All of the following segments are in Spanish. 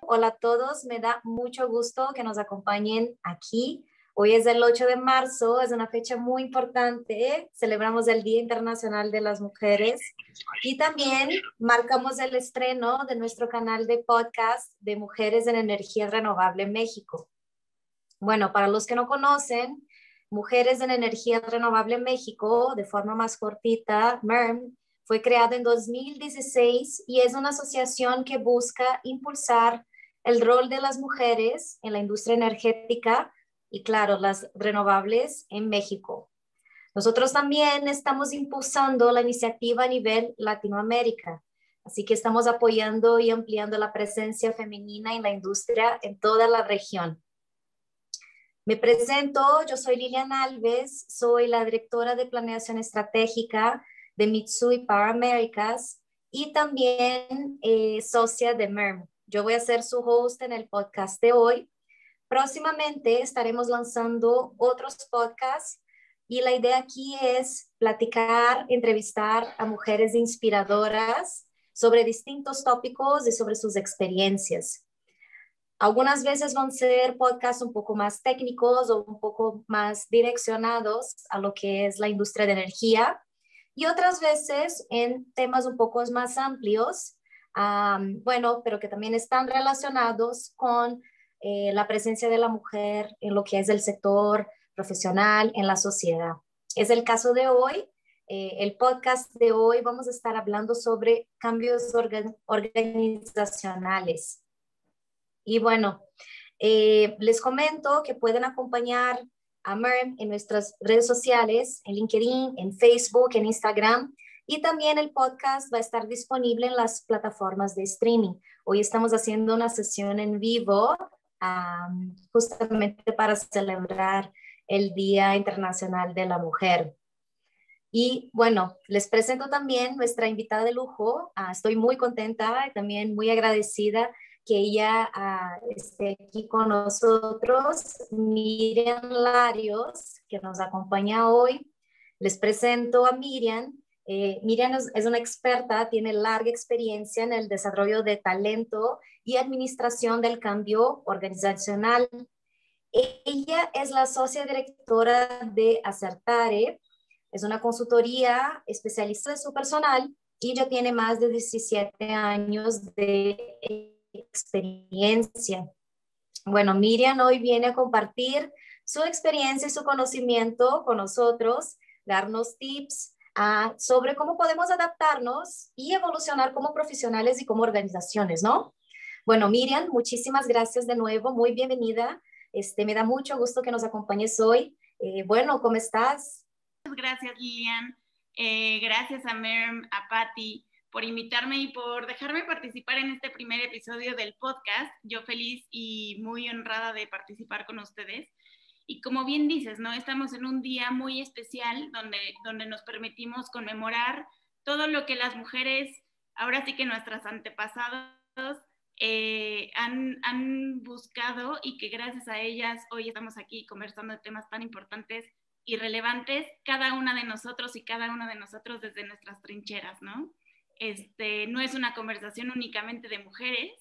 Hola a todos, me da mucho gusto que nos acompañen aquí. Hoy es el 8 de marzo, es una fecha muy importante. Celebramos el Día Internacional de las Mujeres y también marcamos el estreno de nuestro canal de podcast de Mujeres en Energía Renovable en México. Bueno, para los que no conocen, Mujeres en Energía Renovable en México, de forma más cortita, MERM, fue creado en 2016 y es una asociación que busca impulsar el rol de las mujeres en la industria energética y, claro, las renovables en México. Nosotros también estamos impulsando la iniciativa a nivel Latinoamérica, así que estamos apoyando y ampliando la presencia femenina en la industria en toda la región. Me presento, yo soy Lilian Alves, soy la directora de planeación estratégica de Mitsui Power Americas y también socia de MERM. Yo voy a ser su host en el podcast de hoy. Próximamente estaremos lanzando otros podcasts y la idea aquí es platicar, entrevistar a mujeres inspiradoras sobre distintos tópicos y sobre sus experiencias. Algunas veces van a ser podcasts un poco más técnicos o un poco más direccionados a lo que es la industria de energía y otras veces en temas un poco más amplios, bueno, pero que también están relacionados con la presencia de la mujer en lo que es el sector profesional en la sociedad. Es el caso de hoy. El podcast de hoy vamos a estar hablando sobre cambios organizacionales. Y bueno, les comento que pueden acompañar a MERM en nuestras redes sociales, en LinkedIn, en Facebook, en Instagram, y también el podcast va a estar disponible en las plataformas de streaming. Hoy estamos haciendo una sesión en vivo justamente para celebrar el Día Internacional de la Mujer. Y bueno, les presento también nuestra invitada de lujo. Estoy muy contenta y también muy agradecida que ella esté aquí con nosotros, Miriam Larios, que nos acompaña hoy. Les presento a Miriam. Miriam es una experta, tiene larga experiencia en el desarrollo de talento y administración del cambio organizacional. Ella es la socia directora de Acertare, es una consultoría especialista de su personal y ya tiene más de 17 años de experiencia. Bueno, Miriam hoy viene a compartir su experiencia y su conocimiento con nosotros, darnos tips sobre cómo podemos adaptarnos y evolucionar como profesionales y como organizaciones, ¿no? Bueno, Miriam, muchísimas gracias de nuevo, muy bienvenida. Me da mucho gusto que nos acompañes hoy. Bueno, ¿cómo estás? Gracias, Lilian. Gracias a MERM, a Patti, por invitarme y por dejarme participar en este primer episodio del podcast. Yo feliz y muy honrada de participar con ustedes. Y como bien dices, ¿no? Estamos en un día muy especial donde nos permitimos conmemorar todo lo que las mujeres, ahora sí que nuestras antepasados, han buscado y que gracias a ellas hoy estamos aquí conversando de temas tan importantes y relevantes, cada una de nosotros y cada uno de nosotros desde nuestras trincheras, ¿no? No es una conversación únicamente de mujeres,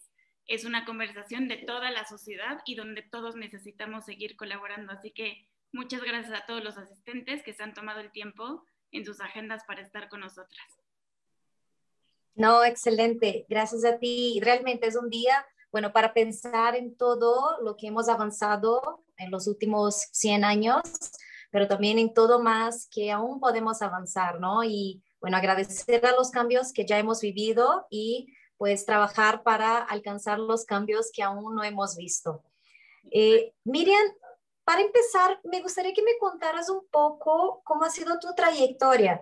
es una conversación de toda la sociedad y donde todos necesitamos seguir colaborando. Así que muchas gracias a todos los asistentes que se han tomado el tiempo en sus agendas para estar con nosotras. No, excelente. Gracias a ti. Realmente es un día, bueno, para pensar en todo lo que hemos avanzado en los últimos 100 años, pero también en todo más que aún podemos avanzar, ¿no? Y bueno, agradecer a los cambios que ya hemos vivido y pues trabajar para alcanzar los cambios que aún no hemos visto. Miriam, para empezar, me gustaría que me contaras un poco cómo ha sido tu trayectoria.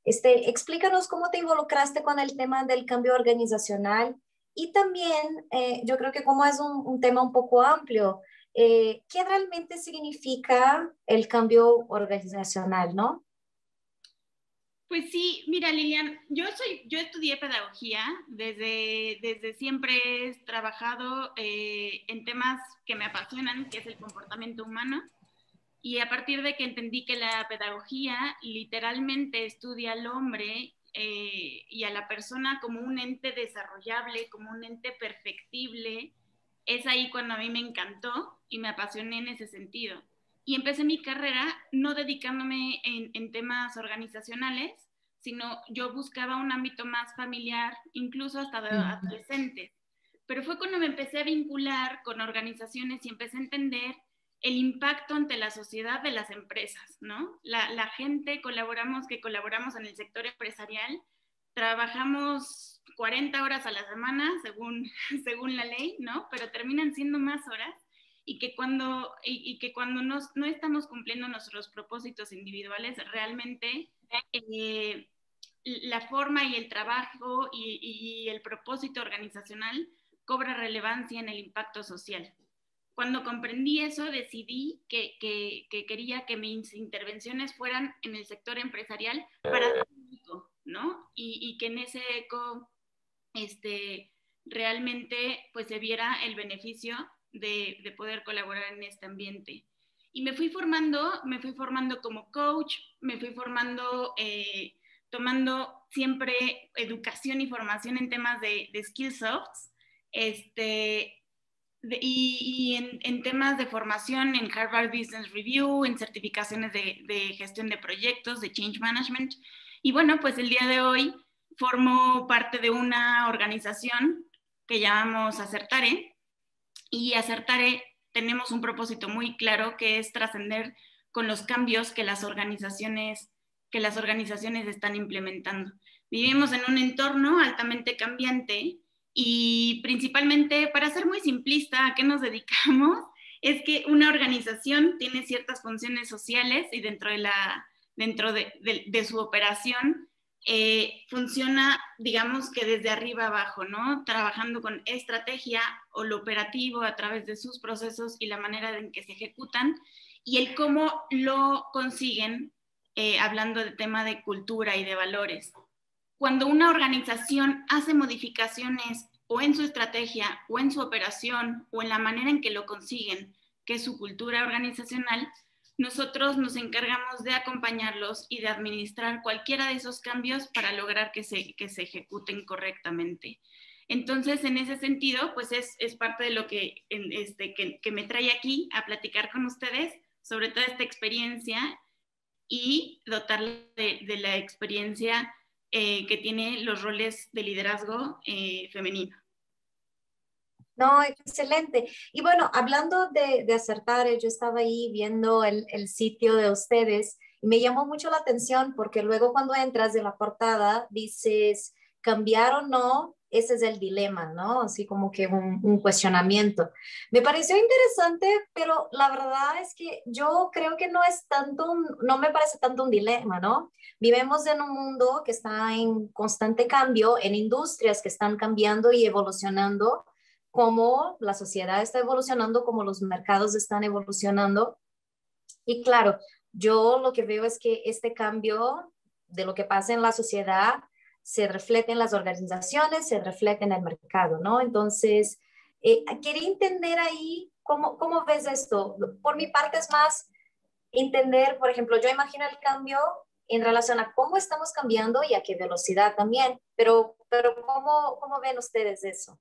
Explícanos cómo te involucraste con el tema del cambio organizacional y también yo creo que como es un tema un poco amplio, ¿qué realmente significa el cambio organizacional, no? Pues sí, mira Lilian, yo estudié pedagogía, desde siempre he trabajado en temas que me apasionan, que es el comportamiento humano, y a partir de que entendí que la pedagogía literalmente estudia al hombre y a la persona como un ente desarrollable, como un ente perfectible, es ahí cuando a mí me encantó y me apasioné en ese sentido. Y empecé mi carrera no dedicándome en temas organizacionales, sino yo buscaba un ámbito más familiar, incluso hasta de adolescentes. Pero fue cuando me empecé a vincular con organizaciones y empecé a entender el impacto ante la sociedad de las empresas, ¿no? La gente que colaboramos en el sector empresarial, trabajamos 40 horas a la semana, según la ley, ¿no? Pero terminan siendo más horas y que cuando no estamos cumpliendo nuestros propósitos individuales, realmente la forma y el trabajo y el propósito organizacional cobra relevancia en el impacto social. Cuando comprendí eso, decidí que quería que mis intervenciones fueran en el sector empresarial para hacer un eco, ¿no? Y que en ese eco realmente pues se viera el beneficio de poder colaborar en este ambiente. Y me fui formando como coach, me fui formando tomando siempre educación y formación en temas de skill softs, y en temas de formación en Harvard Business Review, en certificaciones de gestión de proyectos, de change management. Y bueno, pues el día de hoy formo parte de una organización que llamamos Acertare, y Acertare tenemos un propósito muy claro, que es trascender con los cambios que las organizaciones están implementando. Vivimos en un entorno altamente cambiante y principalmente, para ser muy simplista, ¿a qué nos dedicamos? Es que una organización tiene ciertas funciones sociales y dentro de su operación funciona, digamos que desde arriba abajo, ¿no? Trabajando con estrategia o lo operativo a través de sus procesos y la manera en que se ejecutan y el cómo lo consiguen, hablando del tema de cultura y de valores. Cuando una organización hace modificaciones o en su estrategia o en su operación o en la manera en que lo consiguen, que es su cultura organizacional, nosotros nos encargamos de acompañarlos y de administrar cualquiera de esos cambios para lograr que se ejecuten correctamente. Entonces, en ese sentido, pues es parte de lo que me trae aquí a platicar con ustedes sobre toda esta experiencia y dotarle de la experiencia que tiene los roles de liderazgo femenino. No, excelente. Y bueno, hablando de Acertare, yo estaba ahí viendo el sitio de ustedes y me llamó mucho la atención porque luego cuando entras de la portada dices, cambiar o no, ese es el dilema, ¿no? Así como que un cuestionamiento. Me pareció interesante, pero la verdad es que yo creo que no es tanto, no me parece tanto un dilema, ¿no? Vivimos en un mundo que está en constante cambio, en industrias que están cambiando y evolucionando, cómo la sociedad está evolucionando, cómo los mercados están evolucionando. Y claro, yo lo que veo es que este cambio de lo que pasa en la sociedad se refleja en las organizaciones, se refleja en el mercado, ¿no? Entonces, quería entender ahí cómo ves esto. Por mi parte es más entender, por ejemplo, yo imagino el cambio en relación a cómo estamos cambiando y a qué velocidad también, pero ¿cómo ven ustedes eso?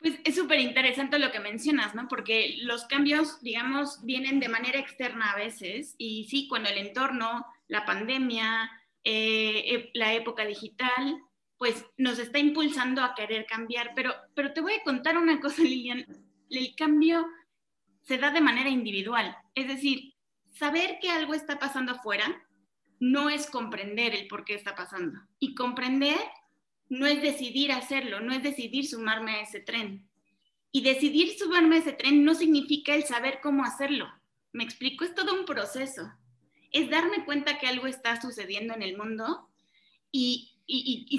Pues es súper interesante lo que mencionas, ¿no? Porque los cambios, digamos, vienen de manera externa a veces y sí, cuando el entorno, la pandemia, la época digital, pues nos está impulsando a querer cambiar. Pero te voy a contar una cosa, Lilian. El cambio se da de manera individual. Es decir, saber que algo está pasando afuera no es comprender el por qué está pasando. Y comprender no es decidir hacerlo, no es decidir sumarme a ese tren. Y decidir sumarme a ese tren no significa el saber cómo hacerlo. ¿Me explico? Es todo un proceso. Es darme cuenta que algo está sucediendo en el mundo y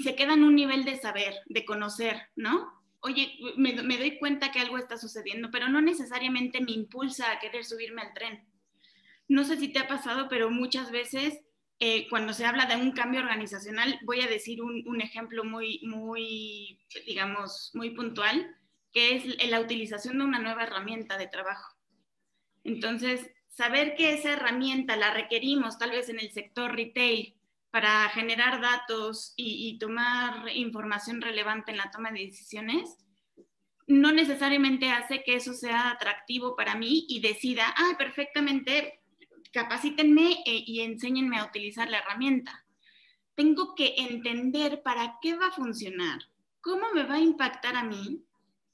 se queda en un nivel de saber, de conocer, ¿no? Oye, me doy cuenta que algo está sucediendo, pero no necesariamente me impulsa a querer subirme al tren. No sé si te ha pasado, pero muchas veces cuando se habla de un cambio organizacional, voy a decir un ejemplo digamos, muy puntual, que es la utilización de una nueva herramienta de trabajo. Entonces, saber que esa herramienta la requerimos tal vez en el sector retail para generar datos y tomar información relevante en la toma de decisiones, no necesariamente hace que eso sea atractivo para mí y decida, perfectamente, capacítenme y enséñenme a utilizar la herramienta. Tengo que entender para qué va a funcionar, cómo me va a impactar a mí,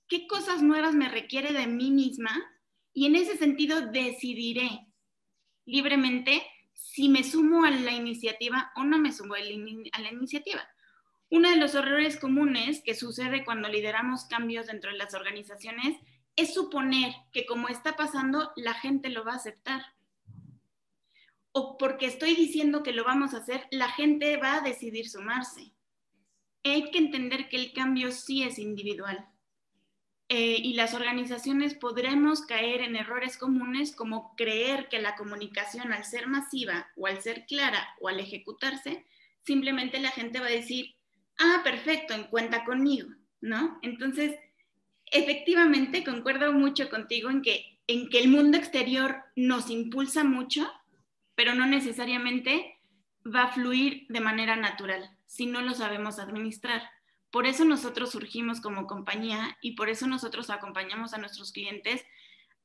qué cosas nuevas me requiere de mí misma, y en ese sentido decidiré libremente si me sumo a la iniciativa o no me sumo a la iniciativa. Uno de los errores comunes que sucede cuando lideramos cambios dentro de las organizaciones es suponer que como está pasando, la gente lo va a aceptar. O porque estoy diciendo que lo vamos a hacer, la gente va a decidir sumarse. Hay que entender que el cambio sí es individual. Y las organizaciones podremos caer en errores comunes como creer que la comunicación, al ser masiva o al ser clara o al ejecutarse, simplemente la gente va a decir, perfecto, cuenta conmigo, ¿no? Entonces, efectivamente, concuerdo mucho contigo en que el mundo exterior nos impulsa mucho, pero no necesariamente va a fluir de manera natural si no lo sabemos administrar. Por eso nosotros surgimos como compañía y por eso nosotros acompañamos a nuestros clientes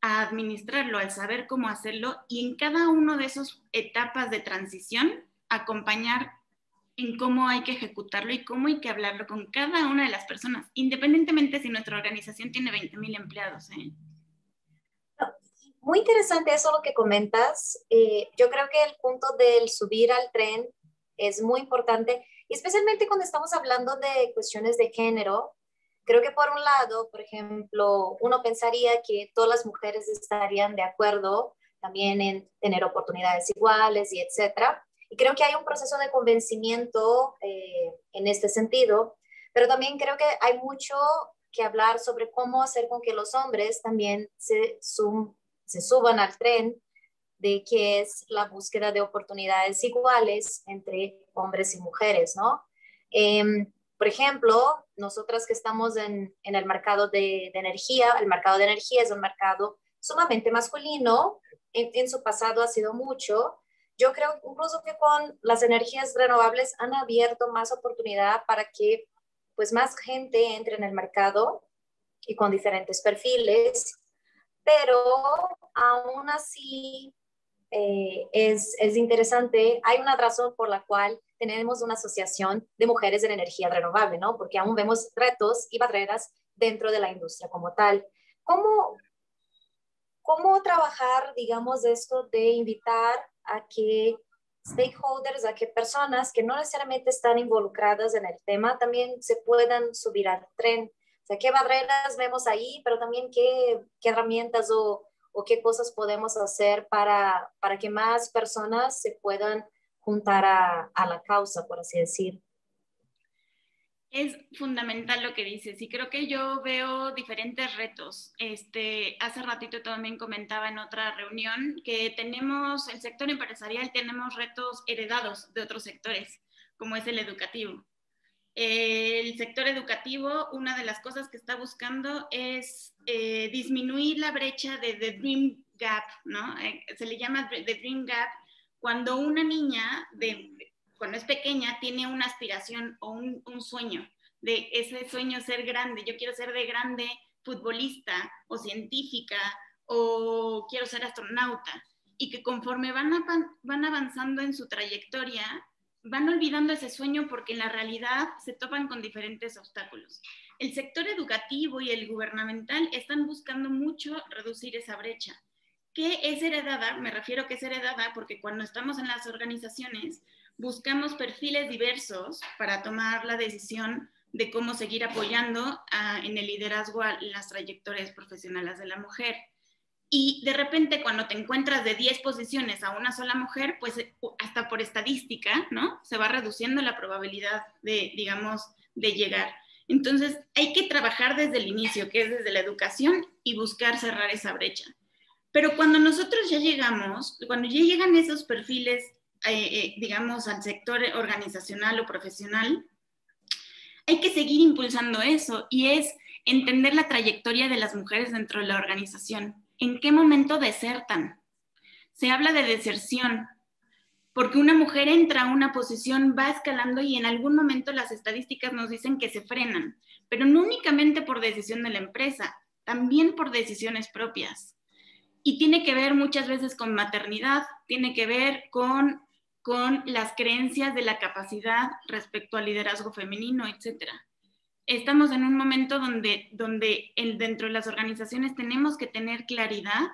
a administrarlo, al saber cómo hacerlo y en cada una de esas etapas de transición acompañar en cómo hay que ejecutarlo y cómo hay que hablarlo con cada una de las personas, independientemente si nuestra organización tiene 20,000 empleados. Muy interesante eso lo que comentas. Yo creo que el punto del subir al tren es muy importante, y especialmente cuando estamos hablando de cuestiones de género. Creo que por un lado, por ejemplo, uno pensaría que todas las mujeres estarían de acuerdo también en tener oportunidades iguales y etcétera. Y creo que hay un proceso de convencimiento en este sentido, pero también creo que hay mucho que hablar sobre cómo hacer con que los hombres también se suban al tren de que es la búsqueda de oportunidades iguales entre hombres y mujeres, ¿no? Por ejemplo, nosotras que estamos en el mercado de energía, el mercado de energía es un mercado sumamente masculino, en su pasado ha sido mucho. Yo creo incluso que con las energías renovables han abierto más oportunidad para que pues más gente entre en el mercado y con diferentes perfiles, pero aún así es interesante. Hay una razón por la cual tenemos una asociación de mujeres en energía renovable, ¿no? Porque aún vemos retos y barreras dentro de la industria como tal. ¿Cómo trabajar, digamos, esto de invitar a que stakeholders, a que personas que no necesariamente están involucradas en el tema también se puedan subir al tren? O sea, ¿qué barreras vemos ahí, pero también qué herramientas o qué cosas podemos hacer para que más personas se puedan juntar a la causa, por así decir? Es fundamental lo que dices y creo que yo veo diferentes retos. Hace ratito también comentaba en otra reunión que tenemos, el sector empresarial, tenemos retos heredados de otros sectores, como es el educativo. El sector educativo, una de las cosas que está buscando es disminuir la brecha de The Dream Gap, ¿no? Se le llama The Dream Gap cuando una niña, cuando es pequeña, tiene una aspiración o un sueño, de ese sueño ser grande. Yo quiero ser de grande futbolista o científica o quiero ser astronauta. Y que conforme van avanzando en su trayectoria, van olvidando ese sueño porque en la realidad se topan con diferentes obstáculos. El sector educativo y el gubernamental están buscando mucho reducir esa brecha, que es heredada. Me refiero que es heredada porque cuando estamos en las organizaciones buscamos perfiles diversos para tomar la decisión de cómo seguir apoyando en el liderazgo a las trayectorias profesionales de la mujer. Y de repente cuando te encuentras de 10 posiciones a una sola mujer, pues hasta por estadística, ¿no? Se va reduciendo la probabilidad de, digamos, de llegar. Entonces hay que trabajar desde el inicio, que es desde la educación, y buscar cerrar esa brecha. Pero cuando nosotros ya llegamos, cuando ya llegan esos perfiles, digamos, al sector organizacional o profesional, hay que seguir impulsando eso y es entender la trayectoria de las mujeres dentro de la organización. ¿En qué momento desertan? Se habla de deserción porque una mujer entra a una posición, va escalando y en algún momento las estadísticas nos dicen que se frenan, pero no únicamente por decisión de la empresa, también por decisiones propias. Y tiene que ver muchas veces con maternidad, tiene que ver con las creencias de la capacidad respecto al liderazgo femenino, etc. Estamos en un momento donde dentro de las organizaciones tenemos que tener claridad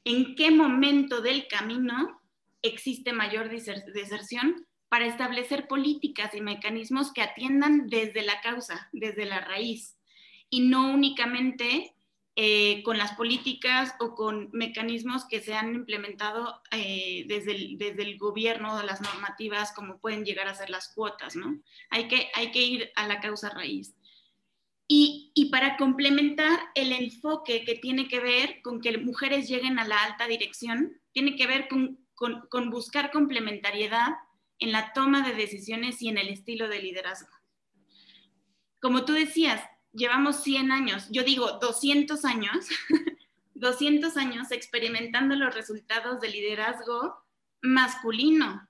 en qué momento del camino existe mayor deserción para establecer políticas y mecanismos que atiendan desde la causa, desde la raíz, y no únicamente con las políticas o con mecanismos que se han implementado desde el gobierno o las normativas, como pueden llegar a ser las cuotas, ¿no? Hay que ir a la causa raíz. Y para complementar el enfoque que tiene que ver con que mujeres lleguen a la alta dirección, tiene que ver con buscar complementariedad en la toma de decisiones y en el estilo de liderazgo. Como tú decías, llevamos 100 años, yo digo 200 años, 200 años experimentando los resultados del liderazgo masculino.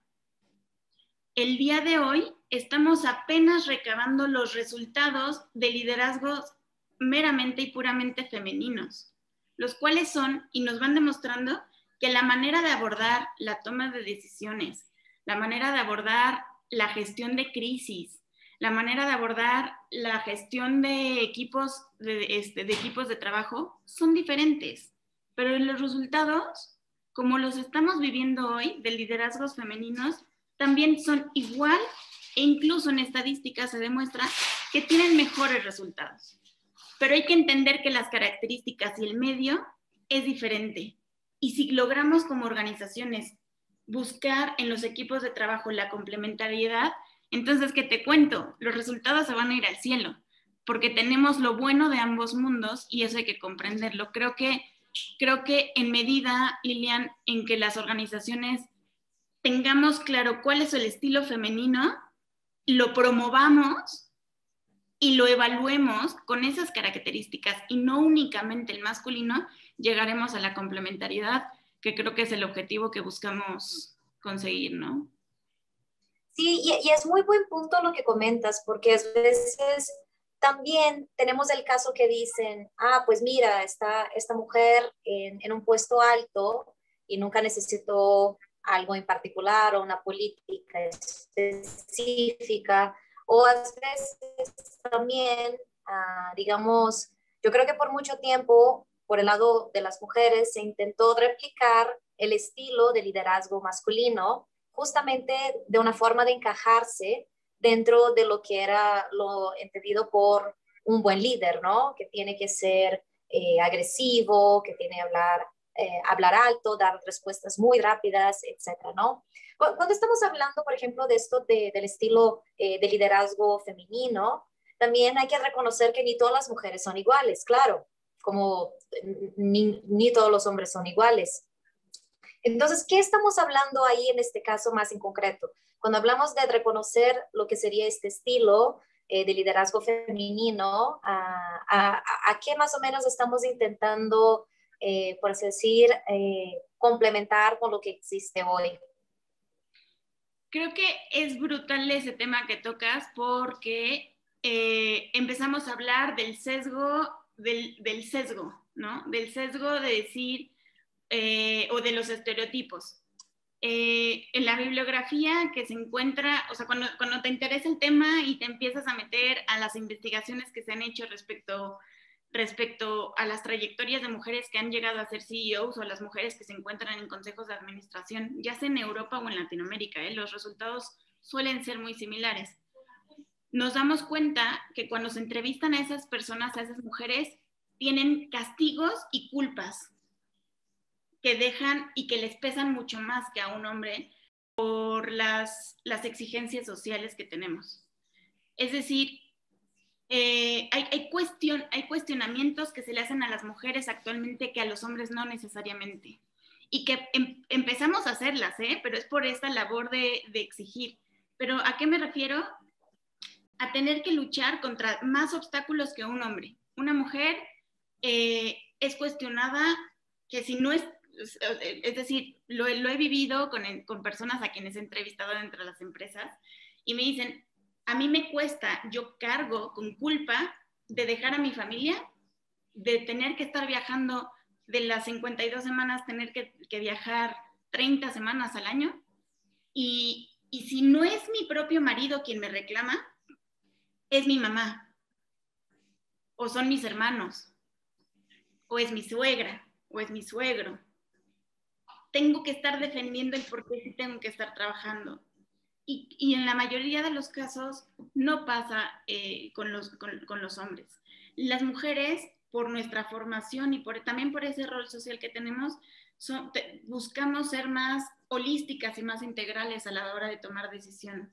El día de hoy estamos apenas recabando los resultados de liderazgos meramente y puramente femeninos, los cuales son y nos van demostrando que la manera de abordar la toma de decisiones, la manera de abordar la gestión de crisis, la manera de abordar la gestión de equipos de trabajo son diferentes, pero los resultados, como los estamos viviendo hoy, de liderazgos femeninos, también son igual, e incluso en estadísticas se demuestra que tienen mejores resultados. Pero hay que entender que las características y el medio es diferente. Y si logramos como organizaciones buscar en los equipos de trabajo la complementariedad, entonces, ¿qué te cuento? Los resultados se van a ir al cielo, porque tenemos lo bueno de ambos mundos y eso hay que comprenderlo. Creo que en medida, Lilian, en que las organizaciones tengamos claro cuál es el estilo femenino, lo promovamos y lo evaluemos con esas características y no únicamente el masculino, llegaremos a la complementariedad, que creo que es el objetivo que buscamos conseguir, ¿no? Sí, y es muy buen punto lo que comentas, porque a veces también tenemos el caso que dicen, pues mira, esta mujer en un puesto alto y nunca necesitó algo en particular o una política específica, o a veces también, digamos, yo creo que por mucho tiempo, por el lado de las mujeres, se intentó replicar el estilo de liderazgo masculino, justamente de una forma de encajarse dentro de lo que era lo entendido por un buen líder, ¿no? Que tiene que ser agresivo, que tiene que hablar alto, dar respuestas muy rápidas, etcétera, ¿no? Cuando estamos hablando, por ejemplo, de esto del estilo de liderazgo femenino, también hay que reconocer que ni todas las mujeres son iguales, claro, como ni todos los hombres son iguales. Entonces, ¿qué estamos hablando ahí en este caso más en concreto? Cuando hablamos de reconocer lo que sería este estilo de liderazgo femenino, ¿a qué más o menos estamos intentando, por así decir, complementar con lo que existe hoy? Creo que es brutal ese tema que tocas porque empezamos a hablar del sesgo, del sesgo, ¿no? Del sesgo de decir, o de los estereotipos. En la bibliografía que se encuentra, o sea, cuando te interesa el tema y te empiezas a meter a las investigaciones que se han hecho respecto a las trayectorias de mujeres que han llegado a ser CEOs o a las mujeres que se encuentran en consejos de administración, ya sea en Europa o en Latinoamérica, los resultados suelen ser muy similares. Nos damos cuenta que cuando se entrevistan a esas personas, a esas mujeres, tienen castigos y culpas que dejan y que les pesan mucho más que a un hombre por las exigencias sociales que tenemos. Es decir, hay cuestionamientos que se le hacen a las mujeres actualmente que a los hombres no necesariamente. Y que empezamos a hacerlas, pero es por esta labor de exigir. Pero ¿a qué me refiero? A tener que luchar contra más obstáculos que un hombre. Una mujer es cuestionada que si no es Es decir, lo he vivido con personas a quienes he entrevistado dentro de las empresas y me dicen, a mí me cuesta, yo cargo con culpa de dejar a mi familia, de tener que estar viajando de las 52 semanas, tener que viajar 30 semanas al año. Y si no es mi propio marido quien me reclama, es mi mamá, o son mis hermanos, o es mi suegra, o es mi suegro. Tengo que estar defendiendo el por qué sí tengo que estar trabajando. Y en la mayoría de los casos no pasa con los hombres. Las mujeres, por nuestra formación y también por ese rol social que tenemos, buscamos ser más holísticas y más integrales a la hora de tomar decisiones.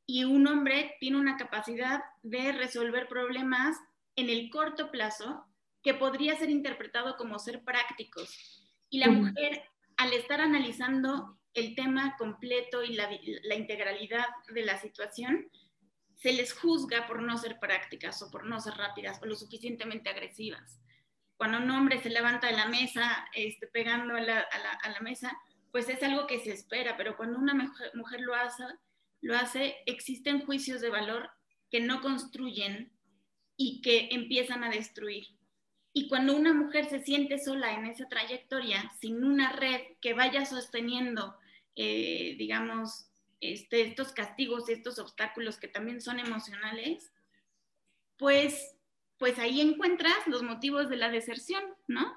Y un hombre tiene una capacidad de resolver problemas en el corto plazo que podría ser interpretado como ser prácticos. Y la mujer, al estar analizando el tema completo y la integralidad de la situación, se les juzga por no ser prácticas o por no ser rápidas o lo suficientemente agresivas. Cuando un hombre se levanta de la mesa pegando a la mesa, pues es algo que se espera, pero cuando una mujer lo hace, existen juicios de valor que no construyen y que empiezan a destruir. Y cuando una mujer se siente sola en esa trayectoria, sin una red que vaya sosteniendo, digamos, estos castigos, estos obstáculos que también son emocionales, pues ahí encuentras los motivos de la deserción, ¿no?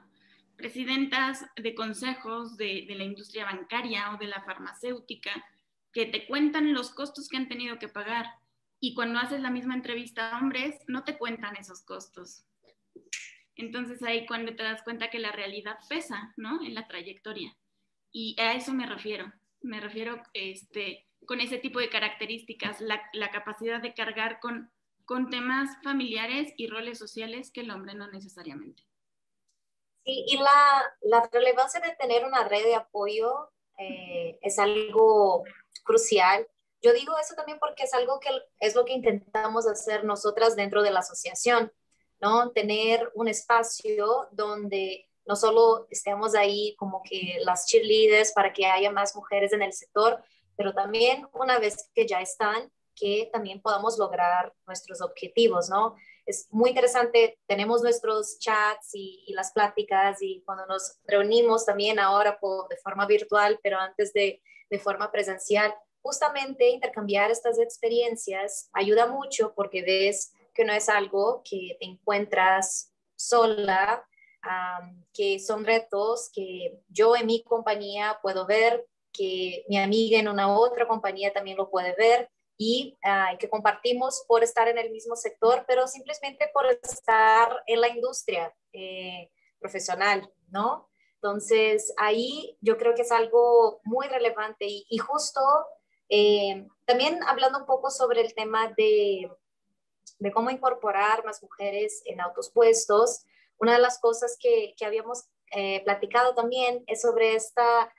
Presidentas de consejos de la industria bancaria o de la farmacéutica que te cuentan los costos que han tenido que pagar y cuando haces la misma entrevista a hombres no te cuentan esos costos. Entonces ahí cuando te das cuenta que la realidad pesa, ¿no? En la trayectoria. Y a eso me refiero con ese tipo de características, la capacidad de cargar con temas familiares y roles sociales que el hombre no necesariamente. Sí, y la relevancia de tener una red de apoyo es algo crucial. Yo digo eso también porque es algo que es lo que intentamos hacer nosotras dentro de la asociación, ¿no? Tener un espacio donde no solo estemos ahí como que las cheerleaders para que haya más mujeres en el sector, pero también una vez que ya están, que también podamos lograr nuestros objetivos, ¿no? Es muy interesante, tenemos nuestros chats y las pláticas y cuando nos reunimos también ahora de forma virtual, pero antes de forma presencial, justamente intercambiar estas experiencias ayuda mucho porque ves que no es algo que te encuentras sola, que son retos que yo en mi compañía puedo ver, que mi amiga en una otra compañía también lo puede ver y que compartimos por estar en el mismo sector, pero simplemente por estar en la industria profesional, ¿no? Entonces, ahí yo creo que es algo muy relevante y justo también hablando un poco sobre el tema de cómo incorporar más mujeres en altos puestos, una de las cosas que habíamos platicado también es sobre esta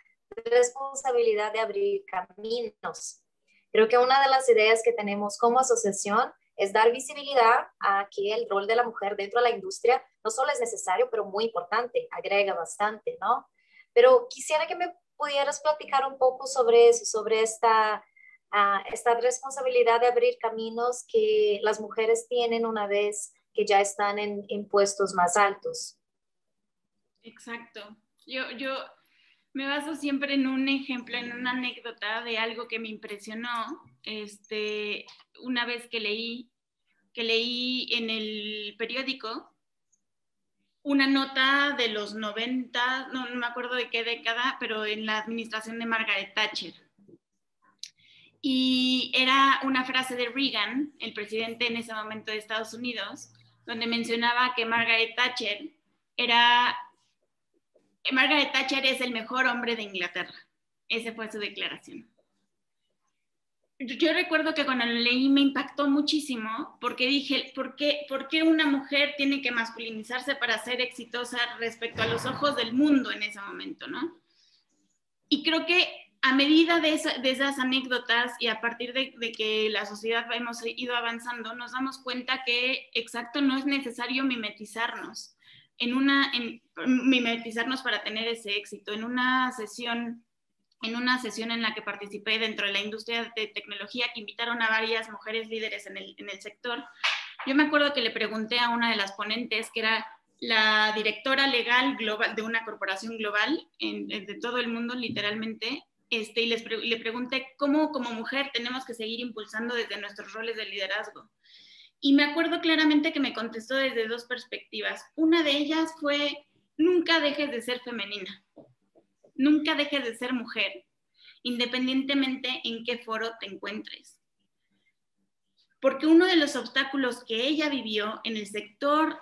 responsabilidad de abrir caminos. Creo que una de las ideas que tenemos como asociación es dar visibilidad a que el rol de la mujer dentro de la industria no solo es necesario, pero muy importante, agrega bastante, ¿no? Pero quisiera que me pudieras platicar un poco sobre eso, sobre esta responsabilidad de abrir caminos que las mujeres tienen una vez que ya están en puestos más altos. Exacto. Yo me baso siempre en un ejemplo, en una anécdota de algo que me impresionó. Una vez que leí en el periódico una nota de los 90, no me acuerdo de qué década, pero en la administración de Margaret Thatcher. Y era una frase de Reagan, el presidente en ese momento de Estados Unidos, donde mencionaba que Margaret Thatcher es el mejor hombre de Inglaterra. Esa fue su declaración. Yo recuerdo que cuando lo leí me impactó muchísimo porque dije, ¿por qué una mujer tiene que masculinizarse para ser exitosa respecto a los ojos del mundo en ese momento, ¿no? Y creo que a medida de esas anécdotas y a partir de que la sociedad hemos ido avanzando, nos damos cuenta que, exacto, no es necesario mimetizarnos. mimetizarnos para tener ese éxito. En una sesión en la que participé dentro de la industria de tecnología, que invitaron a varias mujeres líderes en el sector, yo me acuerdo que le pregunté a una de las ponentes, que era la directora legal global de una corporación global de todo el mundo, literalmente, y le pregunté cómo como mujer tenemos que seguir impulsando desde nuestros roles de liderazgo. Y me acuerdo claramente que me contestó desde dos perspectivas. Una de ellas fue: nunca dejes de ser femenina, nunca dejes de ser mujer, independientemente en qué foro te encuentres. Porque uno de los obstáculos que ella vivió en el sector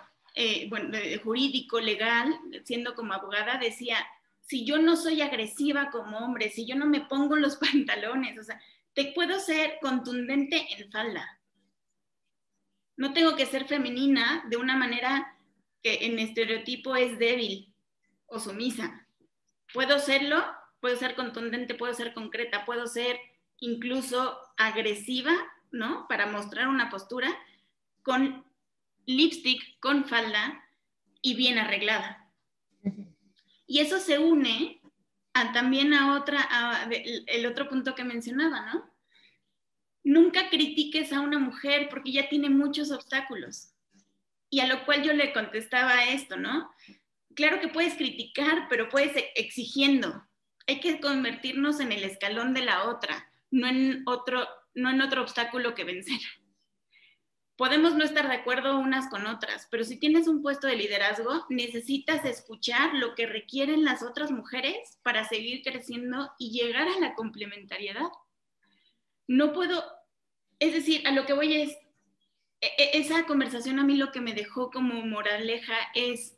jurídico, legal, siendo como abogada, decía: si yo no soy agresiva como hombre, si yo no me pongo los pantalones, o sea, te puedo ser contundente en falda. No tengo que ser femenina de una manera que en estereotipo es débil o sumisa. Puedo serlo, puedo ser contundente, puedo ser concreta, puedo ser incluso agresiva, ¿no? Para mostrar una postura con lipstick, con falda y bien arreglada. Y eso se une también el otro punto que mencionaba, ¿no? Nunca critiques a una mujer porque ya tiene muchos obstáculos. Y a lo cual yo le contestaba esto, ¿no? Claro que puedes criticar, pero puedes exigiendo. Hay que convertirnos en el escalón de la otra, no en otro obstáculo que vencer. Podemos no estar de acuerdo unas con otras, pero si tienes un puesto de liderazgo, necesitas escuchar lo que requieren las otras mujeres para seguir creciendo y llegar a la complementariedad. No puedo, es decir, a lo que voy es, esa conversación a mí lo que me dejó como moraleja es: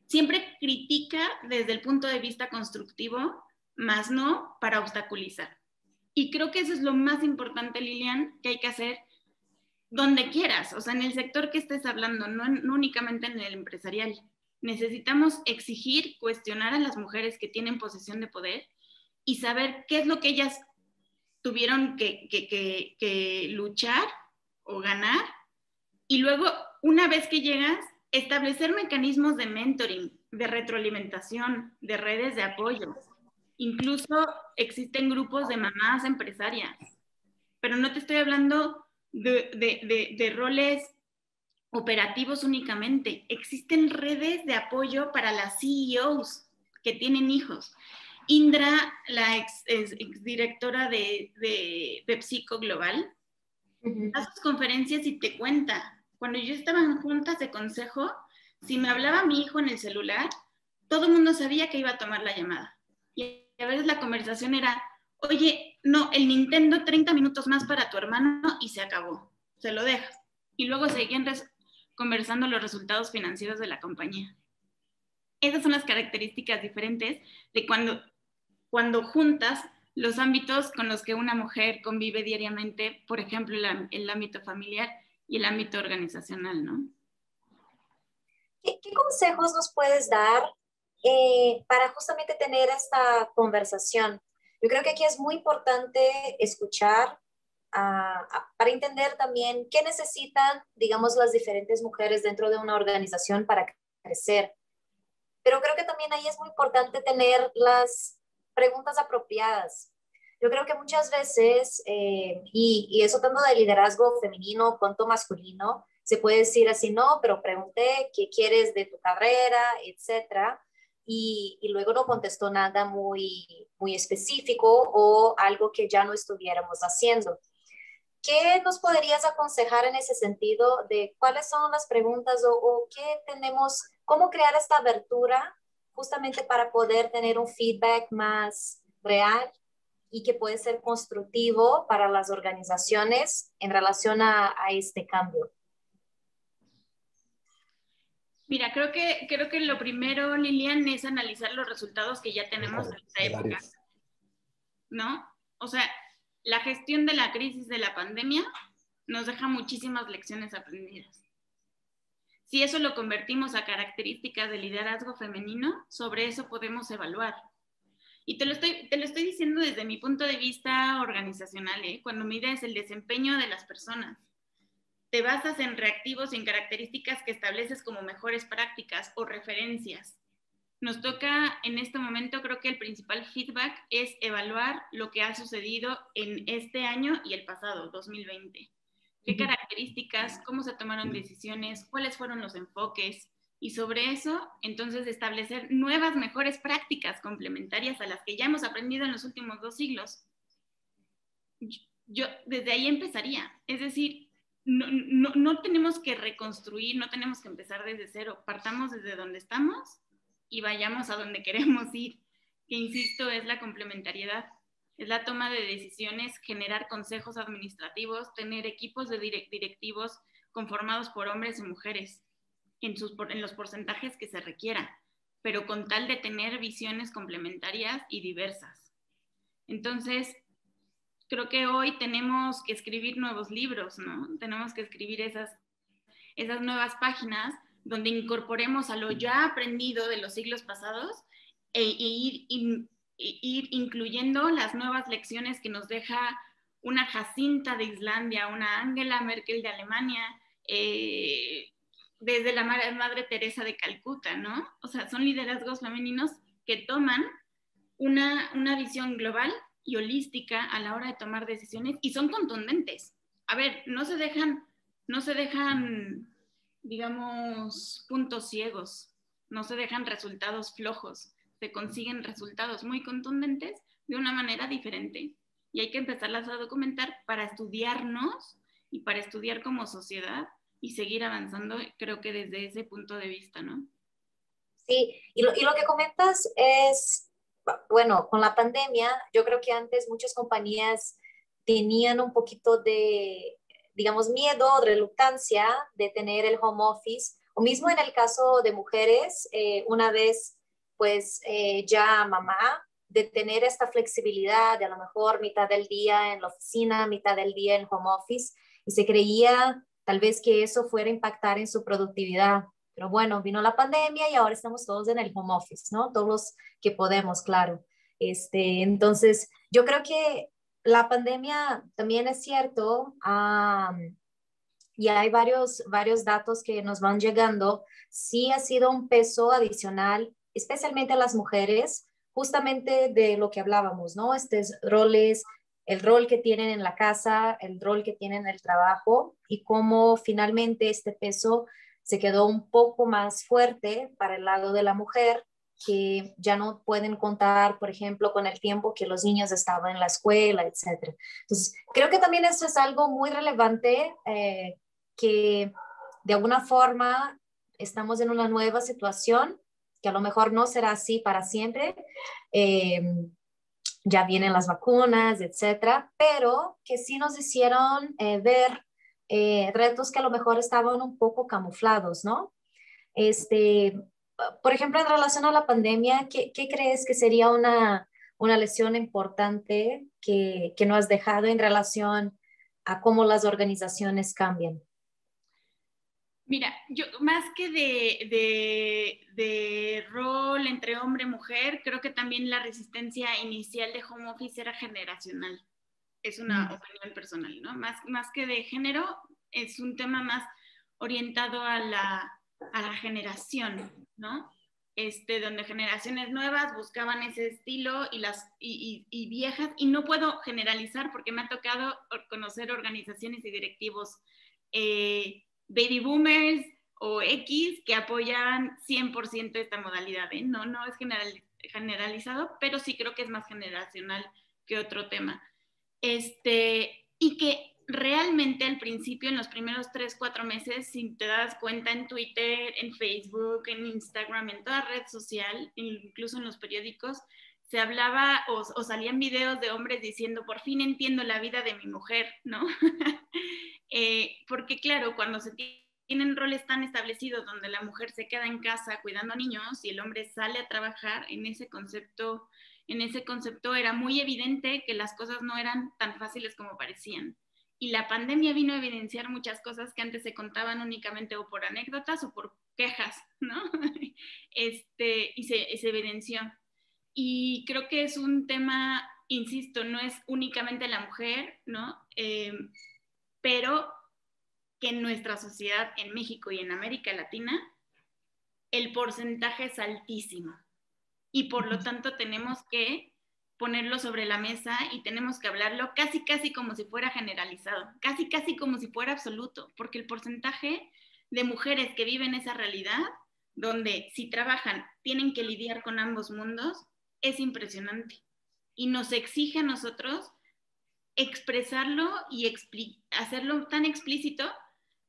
siempre critica desde el punto de vista constructivo, más no para obstaculizar. Y creo que eso es lo más importante, Lilian, que hay que hacer donde quieras, o sea, en el sector que estés hablando, no únicamente en el empresarial. Necesitamos exigir, cuestionar a las mujeres que tienen posesión de poder y saber qué es lo que ellas tuvieron que luchar o ganar. Y luego, una vez que llegas, establecer mecanismos de mentoring, de retroalimentación, de redes de apoyo. Incluso existen grupos de mamás empresarias, pero no te estoy hablando de roles operativos únicamente. Existen redes de apoyo para las CEOs que tienen hijos. Indra, la exdirectora de PepsiCo Global, da sus conferencias y te cuenta: cuando yo estaba en juntas de consejo, si me hablaba mi hijo en el celular, todo el mundo sabía que iba a tomar la llamada. Y a veces la conversación era: oye, no, el Nintendo 30 minutos más para tu hermano y se acabó, se lo dejas. Y luego seguían conversando los resultados financieros de la compañía. Esas son las características diferentes de cuando juntas los ámbitos con los que una mujer convive diariamente, por ejemplo, el ámbito familiar y el ámbito organizacional, ¿no? ¿Qué consejos nos puedes dar para justamente tener esta conversación? Yo creo que aquí es muy importante escuchar para entender también qué necesitan, digamos, las diferentes mujeres dentro de una organización para crecer. Pero creo que también ahí es muy importante tener las preguntas apropiadas. Yo creo que muchas veces, y eso tanto de liderazgo femenino cuanto masculino, se puede decir así: no, pero pregunté qué quieres de tu carrera, etcétera, y luego no contestó nada muy específico o algo que ya no estuviéramos haciendo. ¿Qué nos podrías aconsejar en ese sentido de cuáles son las preguntas o qué tenemos, cómo crear esta abertura justamente para poder tener un feedback más real y que puede ser constructivo para las organizaciones en relación a este cambio? Mira, creo que lo primero, Lilian, es analizar los resultados que ya tenemos en esta época, ¿no? O sea, la gestión de la crisis de la pandemia nos deja muchísimas lecciones aprendidas. Si eso lo convertimos a características de liderazgo femenino, sobre eso podemos evaluar. Y te lo estoy diciendo desde mi punto de vista organizacional, ¿eh? Cuando mides el desempeño de las personas. te basas en reactivos y en características que estableces como mejores prácticas o referencias. Nos toca en este momento, creo que el principal feedback es evaluar lo que ha sucedido en este año y el pasado, 2020. ¿Qué características, cómo se tomaron decisiones, cuáles fueron los enfoques? Y sobre eso, entonces, establecer nuevas, mejores prácticas complementarias a las que ya hemos aprendido en los últimos 2 siglos. Yo desde ahí empezaría. Es decir, no tenemos que reconstruir, no tenemos que empezar desde cero. Partamos desde donde estamos y vayamos a donde queremos ir, que insisto, es la complementariedad, es la toma de decisiones, generar consejos administrativos, tener equipos de directivos conformados por hombres y mujeres en los porcentajes que se requieran, pero con tal de tener visiones complementarias y diversas. Entonces, creo que hoy tenemos que escribir nuevos libros, ¿no? Tenemos que escribir esas nuevas páginas donde incorporemos a lo ya aprendido de los siglos pasados ir incluyendo las nuevas lecciones que nos deja una Jacinta de Islandia, una Angela Merkel de Alemania, desde la Madre Teresa de Calcuta, ¿no? O sea, son liderazgos femeninos que toman una visión global y holística a la hora de tomar decisiones y son contundentes. A ver, no se dejan, digamos, puntos ciegos, no se dejan resultados flojos, se consiguen resultados muy contundentes de una manera diferente. Y hay que empezarlas a documentar para estudiarnos y para estudiar como sociedad y seguir avanzando, creo que desde ese punto de vista, ¿no? Sí, y lo que comentas es, bueno, con la pandemia, yo creo que antes muchas compañías tenían un poquito de, digamos, miedo, reluctancia de tener el home office, o mismo en el caso de mujeres, una vez pues ya mamá, de tener esta flexibilidad de a lo mejor mitad del día en la oficina, mitad del día en home office, y se creía tal vez que eso fuera a impactar en su productividad. Pero bueno, vino la pandemia y ahora estamos todos en el home office, ¿no? Todos los que podemos, claro. Entonces, yo creo que la pandemia también es cierto, y hay varios datos que nos van llegando, sí ha sido un peso adicional, especialmente a las mujeres, justamente de lo que hablábamos, ¿no? Estos roles, el rol que tienen en la casa, el rol que tienen en el trabajo y cómo finalmente este peso se quedó un poco más fuerte para el lado de la mujer, que ya no pueden contar, por ejemplo, con el tiempo que los niños estaban en la escuela, etcétera. Entonces, creo que también eso es algo muy relevante, que de alguna forma estamos en una nueva situación, que a lo mejor no será así para siempre. Eh, ya vienen las vacunas, etcétera, pero que sí nos hicieron ver retos que a lo mejor estaban un poco camuflados, ¿no? Este, por ejemplo, en relación a la pandemia, ¿qué crees que sería una lección importante que no has dejado en relación a cómo las organizaciones cambian? Mira, yo más que de rol entre hombre y mujer, creo que también la resistencia inicial de home office era generacional. Es una opinión personal, ¿no? Más que de género, es un tema más orientado a la generación, ¿no? Donde generaciones nuevas buscaban ese estilo y viejas, y no puedo generalizar porque me ha tocado conocer organizaciones y directivos baby boomers o X que apoyan 100% esta modalidad, ¿eh? No es generalizado, pero sí creo que es más generacional que otro tema. Y que realmente al principio, en los primeros 3, 4 meses, si te das cuenta en Twitter, en Facebook, en Instagram, en toda red social, incluso en los periódicos, se hablaba o salían videos de hombres diciendo, por fin entiendo la vida de mi mujer, ¿no? Porque claro, cuando se tienen roles tan establecidos donde la mujer se queda en casa cuidando a niños y el hombre sale a trabajar, en ese concepto era muy evidente que las cosas no eran tan fáciles como parecían. Y la pandemia vino a evidenciar muchas cosas que antes se contaban únicamente o por anécdotas o por quejas, ¿no? Y se evidenció. Y creo que es un tema, insisto, no es únicamente la mujer, ¿no? Pero que en nuestra sociedad, en México y en América Latina, el porcentaje es altísimo. Y por lo tanto tenemos que ponerlo sobre la mesa y tenemos que hablarlo casi, casi como si fuera generalizado, casi, casi como si fuera absoluto, porque el porcentaje de mujeres que viven esa realidad, donde si trabajan tienen que lidiar con ambos mundos, es impresionante. Y nos exige a nosotros expresarlo y hacerlo tan explícito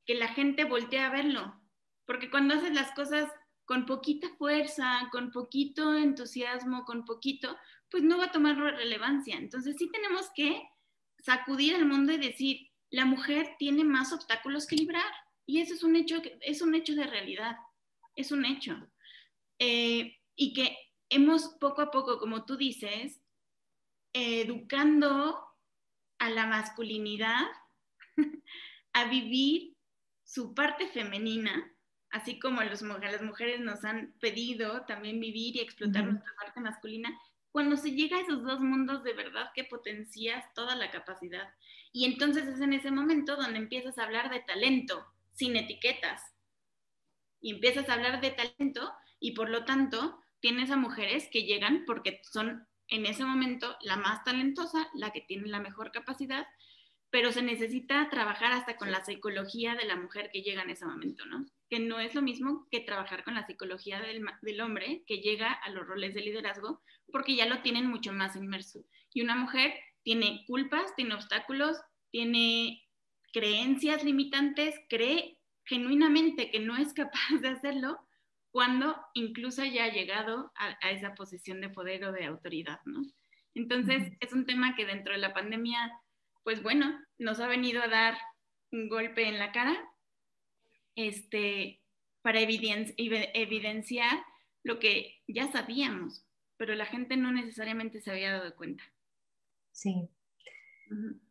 que la gente voltee a verlo. Porque cuando haces las cosas con poquita fuerza, con poquito entusiasmo, con poquito, pues no va a tomar relevancia. Entonces sí tenemos que sacudir al mundo y decir, la mujer tiene más obstáculos que librar. Y eso es un hecho de realidad, es un hecho. Y que hemos poco a poco, como tú dices, educando a la masculinidad a vivir su parte femenina, así como las mujeres nos han pedido también vivir y explotar nuestra parte masculina. Cuando se llega a esos dos mundos, de verdad que potencias toda la capacidad. Y entonces es en ese momento donde empiezas a hablar de talento, sin etiquetas. Y empiezas a hablar de talento y por lo tanto tienes a mujeres que llegan porque son en ese momento la más talentosa, la que tiene la mejor capacidad, pero se necesita trabajar hasta con la psicología de la mujer que llega en ese momento, ¿no? Que no es lo mismo que trabajar con la psicología del hombre que llega a los roles de liderazgo, porque ya lo tienen mucho más inmerso. Y una mujer tiene culpas, tiene obstáculos, tiene creencias limitantes, cree genuinamente que no es capaz de hacerlo cuando incluso ya ha llegado a esa posición de poder o de autoridad, ¿no? Entonces, es un tema que dentro de la pandemia, pues bueno, nos ha venido a dar un golpe en la cara, para evidenciar lo que ya sabíamos, pero la gente no necesariamente se había dado cuenta. Sí.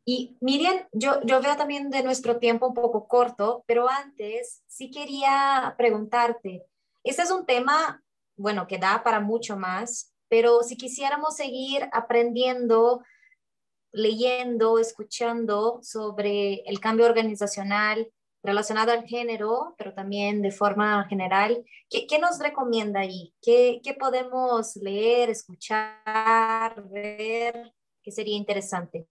Y Miriam, yo veo también de nuestro tiempo un poco corto, pero antes sí quería preguntarte, este es un tema, bueno, que da para mucho más, pero si quisiéramos seguir aprendiendo, leyendo, escuchando sobre el cambio organizacional relacionado al género, pero también de forma general, ¿qué nos recomienda ahí? ¿Qué podemos leer, escuchar, ver? ¿Qué sería interesante?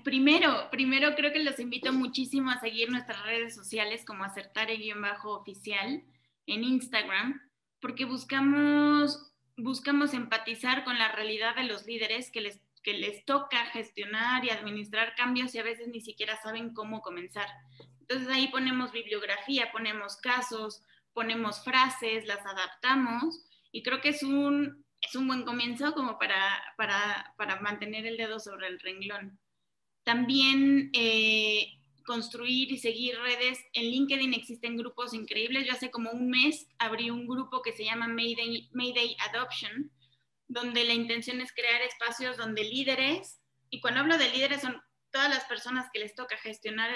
Primero creo que los invito muchísimo a seguir nuestras redes sociales como acertare_oficial en Instagram, porque buscamos empatizar con la realidad de los líderes que les toca gestionar y administrar cambios y a veces ni siquiera saben cómo comenzar. Entonces ahí ponemos bibliografía, ponemos casos, ponemos frases, las adaptamos y creo que es un buen comienzo como para mantener el dedo sobre el renglón. También construir y seguir redes. En LinkedIn existen grupos increíbles. Yo hace como un mes abrí un grupo que se llama Mayday Adoption, donde la intención es crear espacios donde líderes, y cuando hablo de líderes son todas las personas que les toca gestionar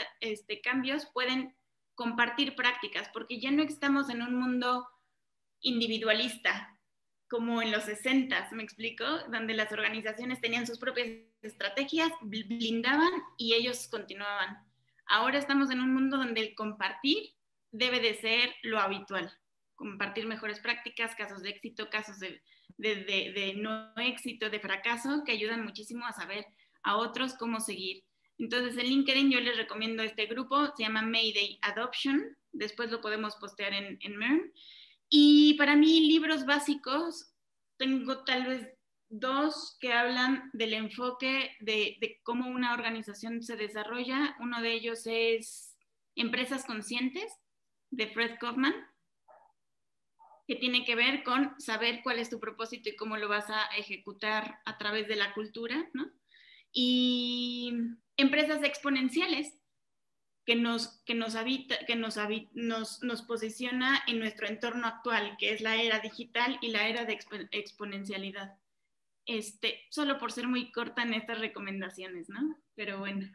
cambios, pueden compartir prácticas, porque ya no estamos en un mundo individualista, como en los 60, ¿me explico? Donde las organizaciones tenían sus propias estrategias, blindaban y ellos continuaban. Ahora estamos en un mundo donde el compartir debe de ser lo habitual. Compartir mejores prácticas, casos de éxito, casos de no éxito, de fracaso, que ayudan muchísimo a saber a otros cómo seguir. Entonces, en LinkedIn yo les recomiendo este grupo, se llama Mayday Adoption, después lo podemos postear en MERN. Y para mí, libros básicos, tengo tal vez dos que hablan del enfoque de cómo una organización se desarrolla. Uno de ellos es Empresas Conscientes, de Fred Kaufman, que tiene que ver con saber cuál es tu propósito y cómo lo vas a ejecutar a través de la cultura, ¿no? Y Empresas Exponenciales, que nos posiciona en nuestro entorno actual, que es la era digital y la era de exponencialidad. Solo por ser muy corta en estas recomendaciones, ¿no? Pero bueno.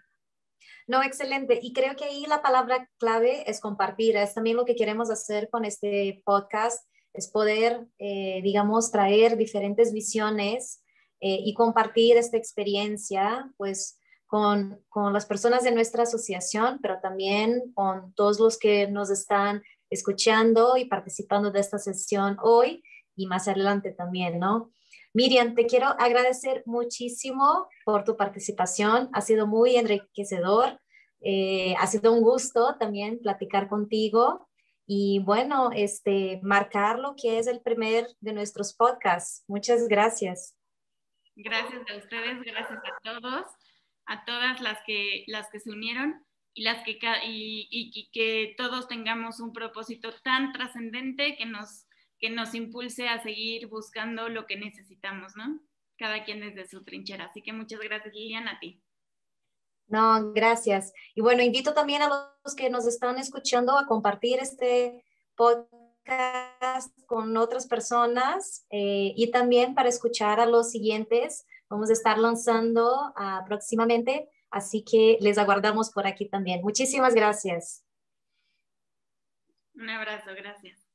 No, excelente. Y creo que ahí la palabra clave es compartir. Es también lo que queremos hacer con este podcast, es poder, digamos, traer diferentes visiones y compartir esta experiencia, pues con las personas de nuestra asociación, pero también con todos los que nos están escuchando y participando de esta sesión hoy y más adelante también, ¿no? Miriam, te quiero agradecer muchísimo por tu participación. Ha sido muy enriquecedor. Ha sido un gusto también platicar contigo y bueno, marcar lo que es el primer de nuestros podcasts. Muchas gracias. Gracias a ustedes, gracias a todos, a todas las que se unieron y y que todos tengamos un propósito tan trascendente que nos impulse a seguir buscando lo que necesitamos, ¿no? Cada quien desde su trinchera. Así que muchas gracias, Lilian, a ti. No, gracias. Y bueno, invito también a los que nos están escuchando a compartir este podcast con otras personas y también para escuchar a los siguientes. Vamos a estar lanzando próximamente, así que les aguardamos por aquí también. Muchísimas gracias. Un abrazo, gracias.